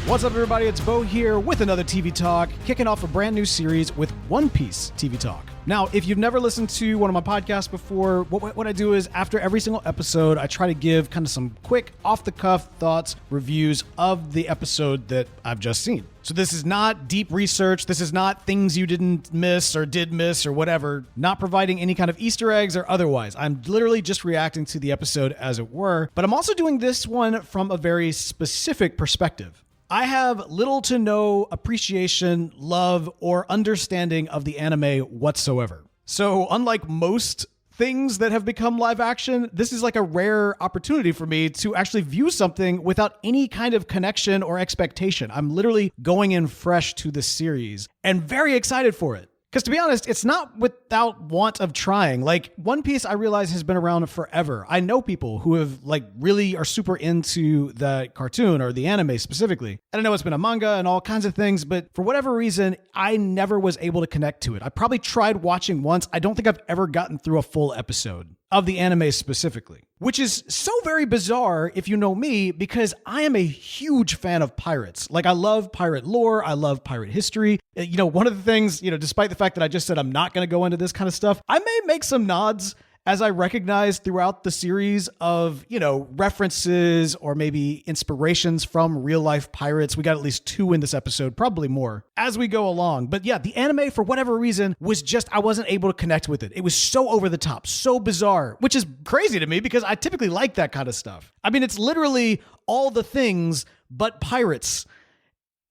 What's up, everybody? It's Bo here with another TV Talk, kicking off a brand new series with One Piece TV Talk. Now, if you've never listened to one of my podcasts before, what I do is after every single episode, I try to give kind of some quick off-the-cuff thoughts, reviews of the episode that I've just seen. So this is not deep research. This is not things you didn't miss or did miss or whatever, not providing any kind of Easter eggs or otherwise. I'm literally just reacting to the episode as it were, but I'm also doing this one from a very specific perspective. I have little to no appreciation, love, or understanding of the anime whatsoever. So unlike most things that have become live action, this is like a rare opportunity for me to actually view something without any kind of connection or expectation. I'm literally going in fresh to this series and very excited for it. Because to be honest, it's not without want of trying. Like, One Piece, I realize, has been around forever. I know people who have, really are super into the cartoon or the anime specifically. I don't know, it's been a manga and all kinds of things, but for whatever reason, I never was able to connect to it. I probably tried watching once. I don't think I've ever gotten through a full episode of the anime specifically, which is so very bizarre if you know me, because I am a huge fan of pirates. Like, I love pirate lore. I love pirate history. You know, one of the things, despite the fact that I just said I'm not going to go into this kind of stuff, I may make some nods as I recognize throughout the series of, references or maybe inspirations from real life pirates. We got at least 2 in this episode, probably more as we go along. But yeah, the anime, for whatever reason, was just, I wasn't able to connect with it. It was so over the top, so bizarre, which is crazy to me because I typically like that kind of stuff. I mean, it's literally all the things but pirates.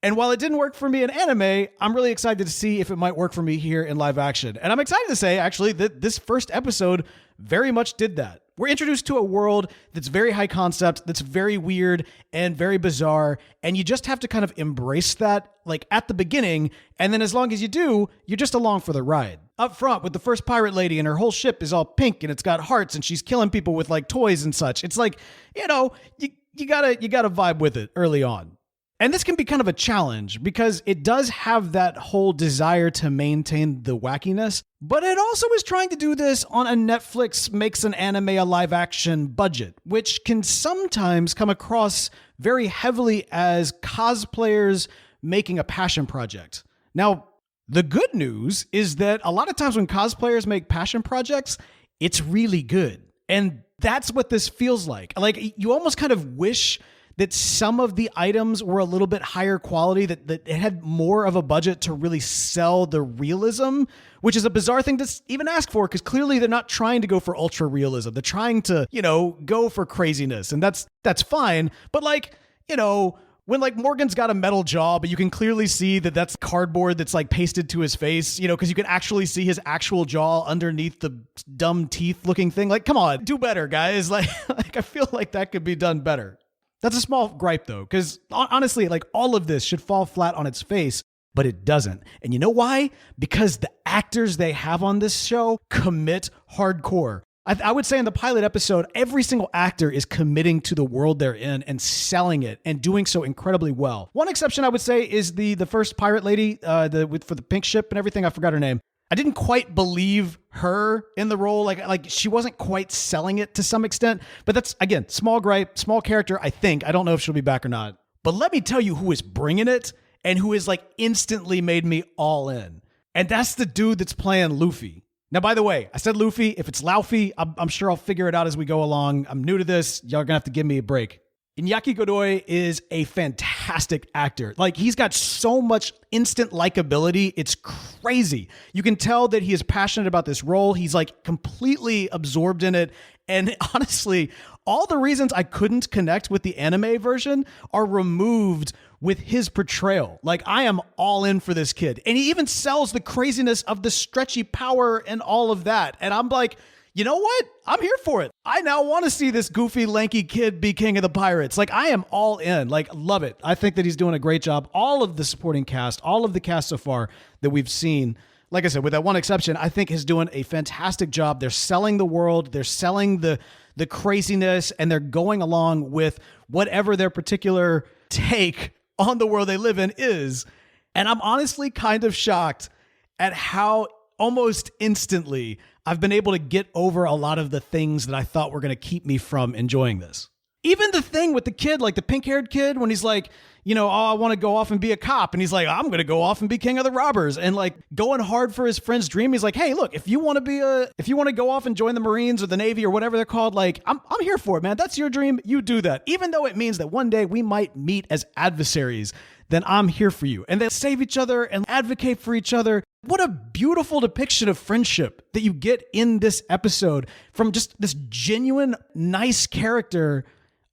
And while it didn't work for me in anime, I'm really excited to see if it might work for me here in live action. And I'm excited to say, actually, that this first episode very much did that. We're introduced to a world that's very high concept, that's very weird and very bizarre, and you just have to kind of embrace that, at the beginning, and then as long as you do, you're just along for the ride. Up front with the first pirate lady, and her whole ship is all pink, and it's got hearts, and she's killing people with, toys and such. It's you gotta vibe with it early on. And this can be kind of a challenge because it does have that whole desire to maintain the wackiness, but it also is trying to do this on a Netflix makes an anime a live action budget, which can sometimes come across very heavily as cosplayers making a passion project. Now, the good news is that a lot of times when cosplayers make passion projects, it's really good. And that's what this feels like. You almost kind of wish that some of the items were a little bit higher quality, that it had more of a budget to really sell the realism, which is a bizarre thing to even ask for, because clearly they're not trying to go for ultra realism. They're trying to, go for craziness, and that's fine. But when Morgan's got a metal jaw, but you can clearly see that that's cardboard that's pasted to his face, because you can actually see his actual jaw underneath the dumb teeth looking thing. Come on, do better, guys. I feel like that could be done better. That's a small gripe, though, because honestly, all of this should fall flat on its face, but it doesn't. And you know why? Because the actors they have on this show commit hardcore. I would say in the pilot episode, every single actor is committing to the world they're in and selling it and doing so incredibly well. One exception, I would say, is the first pirate lady for the pink ship and everything. I forgot her name. I didn't quite believe her in the role. She wasn't quite selling it to some extent. But that's, again, small gripe, small character, I think. I don't know if she'll be back or not. But let me tell you who is bringing it and who is instantly made me all in. And that's the dude that's playing Luffy. Now, by the way, I said Luffy. If it's Laufey, I'm sure I'll figure it out as we go along. I'm new to this. Y'all are going to have to give me a break. Iñaki Godoy is a fantastic actor. He's got so much instant likability. It's crazy. You can tell that he is passionate about this role. He's completely absorbed in it. And honestly, all the reasons I couldn't connect with the anime version are removed with his portrayal. I am all in for this kid. And he even sells the craziness of the stretchy power and all of that. And I'm you know what? I'm here for it. I now want to see this goofy, lanky kid be king of the pirates. I am all in. Love it. I think that he's doing a great job. All of the supporting cast, all of the cast so far that we've seen, like I said, with that one exception, I think is doing a fantastic job. They're selling the world. They're selling the craziness, and they're going along with whatever their particular take on the world they live in is. And I'm honestly kind of shocked at how almost instantly I've been able to get over a lot of the things that I thought were going to keep me from enjoying this. Even the thing with the kid, like the pink-haired kid, when he's like, oh, I want to go off and be a cop. And he's like, I'm going to go off and be king of the robbers. And like going hard for his friend's dream. He's like, hey, look, if you want to go off and join the Marines or the Navy or whatever they're called, like I'm here for it, man. That's your dream. You do that. Even though it means that one day we might meet as adversaries, then I'm here for you. And they save each other and advocate for each other. What a beautiful depiction of friendship that you get in this episode from just this genuine, nice character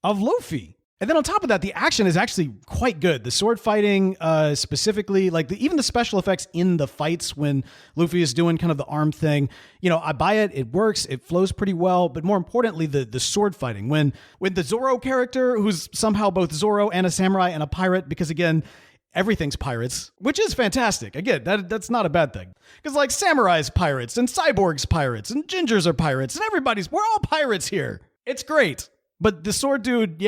of Luffy. And then on top of that, the action is actually quite good. The sword fighting, specifically, like even the special effects in the fights when Luffy is doing kind of the arm thing, I buy it. It works. It flows pretty well. But more importantly, the sword fighting when the Zoro character, who's somehow both Zoro and a samurai and a pirate, because again, everything's pirates, which is fantastic. Again, that's not a bad thing. Because like samurai's pirates and cyborgs pirates and gingers are pirates and we're all pirates here. It's great. But the sword dude,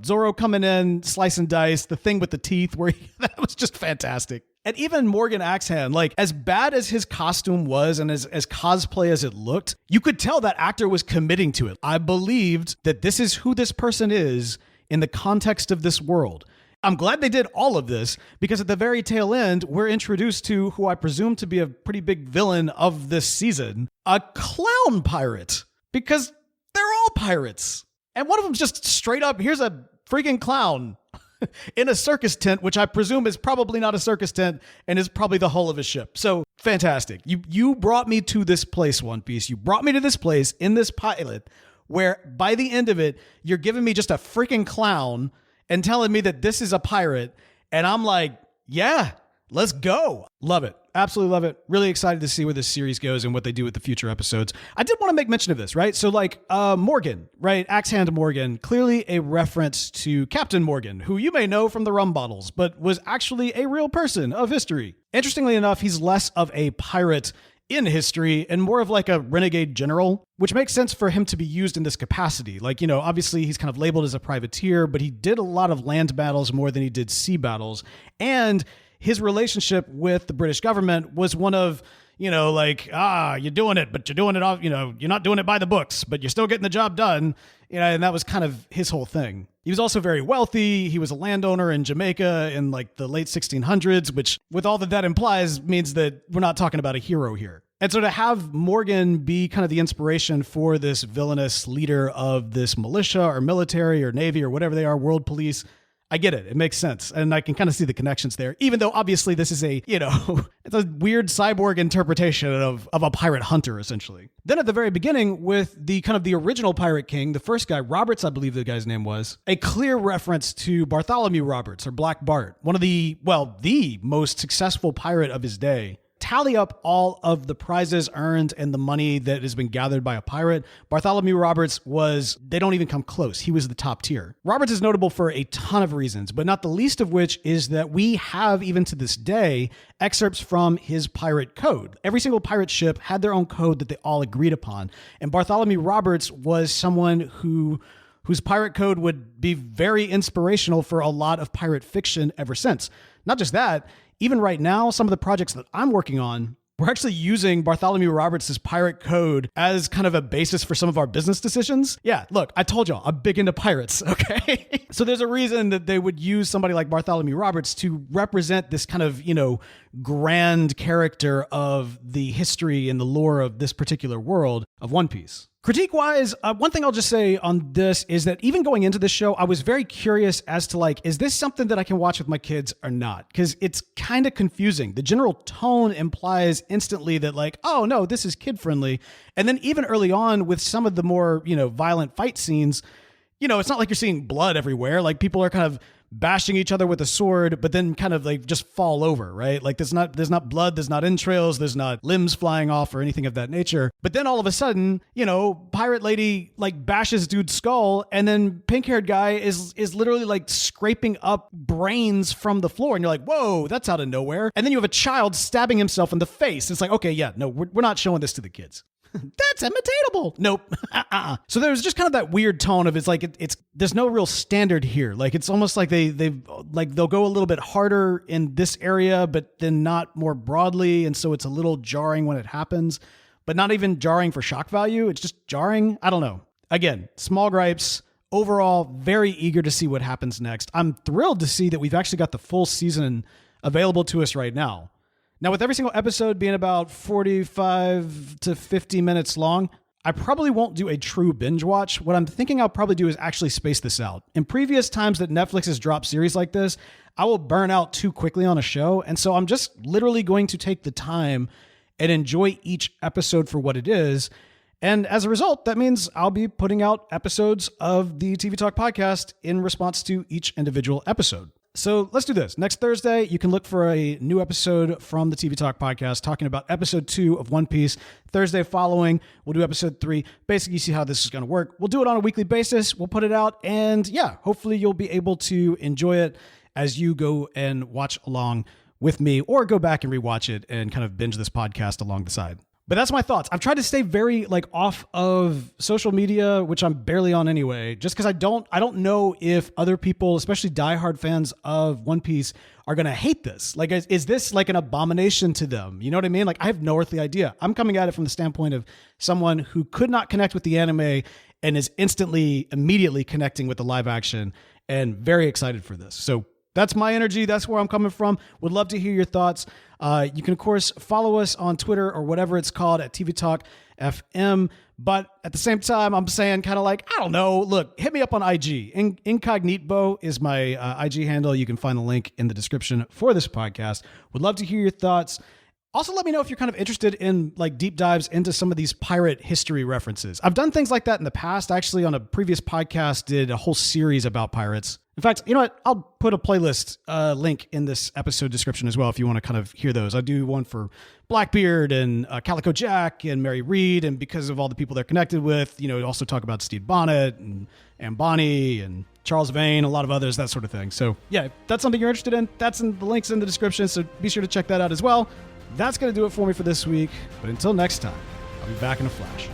Zoro coming in, slice and dice, the thing with the teeth, that was just fantastic. And even Morgan Axehand, like as bad as his costume was and as cosplay as it looked, you could tell that actor was committing to it. I believed that this is who this person is in the context of this world. I'm glad they did all of this because at the very tail end, we're introduced to who I presume to be a pretty big villain of this season, a clown pirate, because they're all pirates. And one of them's just straight up, here's a freaking clown in a circus tent, which I presume is probably not a circus tent and is probably the hull of a ship. So fantastic. You brought me to this place, One Piece. You brought me to this place in this pilot where by the end of it, you're giving me just a freaking clown and telling me that this is a pirate. And I'm like, yeah, let's go. Love it. Absolutely love it. Really excited to see where this series goes and what they do with the future episodes. I did want to make mention of this, right? So like Morgan, right? Axehand Morgan, clearly a reference to Captain Morgan, who you may know from the rum bottles, but was actually a real person of history. Interestingly enough, he's less of a pirate in history and more of like a renegade general, which makes sense for him to be used in this capacity. Like, obviously he's kind of labeled as a privateer, but he did a lot of land battles more than he did sea battles. And his relationship with the British government was one of, you're doing it, but you're doing it off, you're not doing it by the books, but you're still getting the job done. And that was kind of his whole thing. He was also very wealthy. He was a landowner in Jamaica in like the late 1600s, which with all that implies means that we're not talking about a hero here. And so to have Morgan be kind of the inspiration for this villainous leader of this militia or military or navy or whatever they are, world police, I get it. It makes sense. And I can kind of see the connections there, even though obviously this is it's a weird cyborg interpretation of a pirate hunter, essentially. Then at the very beginning with the kind of the original Pirate King, the first guy, Roberts, I believe the guy's name was, a clear reference to Bartholomew Roberts or Black Bart, one of the most successful pirate of his day. Tally up all of the prizes earned and the money that has been gathered by a pirate. Bartholomew Roberts they don't even come close. He was the top tier. Roberts is notable for a ton of reasons, but not the least of which is that we have, even to this day, excerpts from his pirate code. Every single pirate ship had their own code that they all agreed upon. And Bartholomew Roberts was someone whose pirate code would be very inspirational for a lot of pirate fiction ever since. Not just that, even right now, some of the projects that I'm working on, we're actually using Bartholomew Roberts' pirate code as kind of a basis for some of our business decisions. Yeah, look, I told y'all, I'm big into pirates, okay? So there's a reason that they would use somebody like Bartholomew Roberts to represent this kind of, grand character of the history and the lore of this particular world of One Piece. Critique-wise, one thing I'll just say on this is that even going into this show, I was very curious as to is this something that I can watch with my kids or not? Because it's kind of confusing. The general tone implies instantly that oh no, this is kid-friendly. And then even early on with some of the more, violent fight scenes, it's not like you're seeing blood everywhere. Like people are kind of bashing each other with a sword, but then kind of just fall over, right? Like there's not blood, there's not entrails, there's not limbs flying off or anything of that nature. But then all of a sudden, pirate lady bashes dude's skull, and then pink-haired guy is literally scraping up brains from the floor, and you're like, whoa, that's out of nowhere. And then you have a child stabbing himself in the face. It's like, okay, yeah, no, we're not showing this to the kids. That's imitatable. Nope. So there's just kind of that weird tone of it's there's no real standard here. It's almost like they'll go a little bit harder in this area, but then not more broadly. And so it's a little jarring when it happens, but not even jarring for shock value. It's just jarring. I don't know. Again, small gripes. overall, very eager to see what happens next. I'm thrilled to see that we've actually got the full season available to us right now. Now, with every single episode being about 45 to 50 minutes long, I probably won't do a true binge watch. What I'm thinking I'll probably do is actually space this out. In previous times that Netflix has dropped series like this, I will burn out too quickly on a show. And so I'm just literally going to take the time and enjoy each episode for what it is. And as a result, that means I'll be putting out episodes of the TV Talk podcast in response to each individual episode. So let's do this. Next Thursday, you can look for a new episode from the TV Talk podcast talking about episode 2 of One Piece. Thursday following, we'll do episode 3. Basically, you see how this is going to work. We'll do it on a weekly basis. We'll put it out. And yeah, hopefully you'll be able to enjoy it as you go and watch along with me, or go back and rewatch it and kind of binge this podcast along the side. But that's my thoughts. I've tried to stay very off of social media, which I'm barely on anyway, just because I don't know if other people, especially diehard fans of One Piece, are going to hate this. Is this an abomination to them? You know what I mean? I have no earthly idea. I'm coming at it from the standpoint of someone who could not connect with the anime and is immediately connecting with the live action, and very excited for this. So that's my energy. That's where I'm coming from. Would love to hear your thoughts. You can, of course, follow us on Twitter or whatever it's called at TV Talk FM. But at the same time, I'm saying I don't know. Look, hit me up on IG. Incognito is my IG handle. You can find the link in the description for this podcast. Would love to hear your thoughts. Also, let me know if you're kind of interested in deep dives into some of these pirate history references. I've done things like that in the past. Actually, on a previous podcast, did a whole series about pirates. In fact, you know what? I'll put a playlist link in this episode description as well if you want to kind of hear those. I do one for Blackbeard and Calico Jack and Mary Read, and because of all the people they're connected with, also talk about Steve Bonnet and Ambani and Charles Vane, a lot of others, that sort of thing. So yeah, if that's something you're interested in, that's in the links in the description, so be sure to check that out as well. That's going to do it for me for this week, but until next time, I'll be back in a flash.